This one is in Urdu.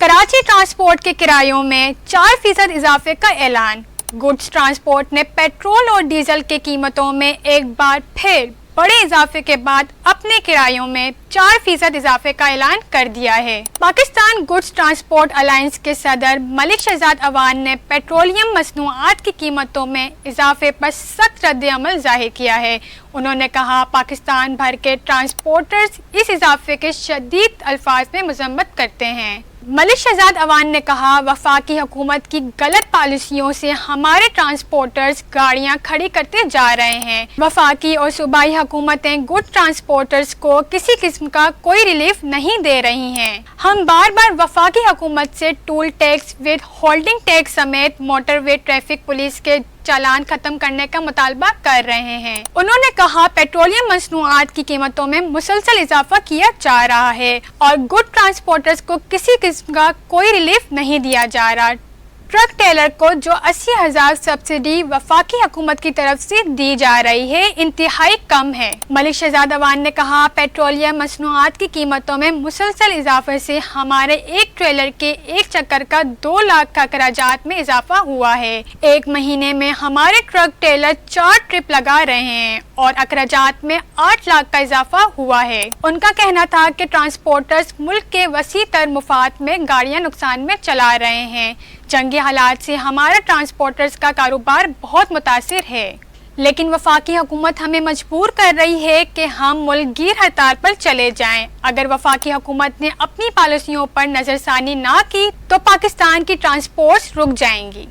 کراچی ٹرانسپورٹ کے کرایوں میں 4% اضافے کا اعلان۔ گڈز ٹرانسپورٹ نے پیٹرول اور ڈیزل کی قیمتوں میں ایک بار پھر بڑے اضافے کے بعد اپنے کرایوں میں 4% اضافے کا اعلان کر دیا ہے۔ پاکستان گڈز ٹرانسپورٹ الائنس کے صدر ملک شہزاد عوان نے پیٹرولیم مصنوعات کی قیمتوں میں اضافے پر سخت رد عمل ظاہر کیا ہے۔ انہوں نے کہا، پاکستان بھر کے ٹرانسپورٹرز اس اضافے کے شدید الفاظ میں مذمت کرتے ہیں۔ ملک شہزاد عوان نے کہا، وفاقی حکومت کی غلط پالیسیوں سے ہمارے ٹرانسپورٹرز گاڑیاں کھڑی کرتے جا رہے ہیں۔ وفاقی اور صوبائی حکومتیں گڈ ٹرانسپورٹرز کو کسی قسم کا کوئی ریلیف نہیں دے رہی ہیں۔ ہم بار بار وفاقی حکومت سے toll tax withholding tax سمیت موٹر وے ٹریفک پولیس کے چالان ختم کرنے کا مطالبہ کر رہے ہیں۔ انہوں نے کہا، پیٹرولیم مصنوعات کی قیمتوں میں مسلسل اضافہ کیا جا رہا ہے اور گڈ ٹرانسپورٹرز کو کسی قسم کا کوئی ریلیف نہیں دیا جا رہا۔ ٹرک ٹریلر کو جو 80,000 سبسڈی وفاقی حکومت کی طرف سے دی جا رہی ہے، انتہائی کم ہے۔ ملک شہزاد عوان نے کہا، پیٹرولیم مصنوعات کی قیمتوں میں مسلسل اضافے سے ہمارے ایک ٹریلر کے ایک چکر کا 2 لاکھ کا اخراجات میں اضافہ ہوا ہے۔ ایک مہینے میں ہمارے ٹرک ٹریلر 4 ٹرپ لگا رہے ہیں اور اخراجات میں 8 لاکھ کا اضافہ ہوا ہے۔ ان کا کہنا تھا کہ ٹرانسپورٹرز ملک کے وسیع تر مفاد میں گاڑیاں نقصان میں چلا رہے ہیں۔ جنگی حالات سے ہمارا ٹرانسپورٹرز کا کاروبار بہت متاثر ہے، لیکن وفاقی حکومت ہمیں مجبور کر رہی ہے کہ ہم ملک گیر ہڑتال پر چلے جائیں۔ اگر وفاقی حکومت نے اپنی پالیسیوں پر نظر ثانی نہ کی تو پاکستان کی ٹرانسپورٹس رک جائیں گی۔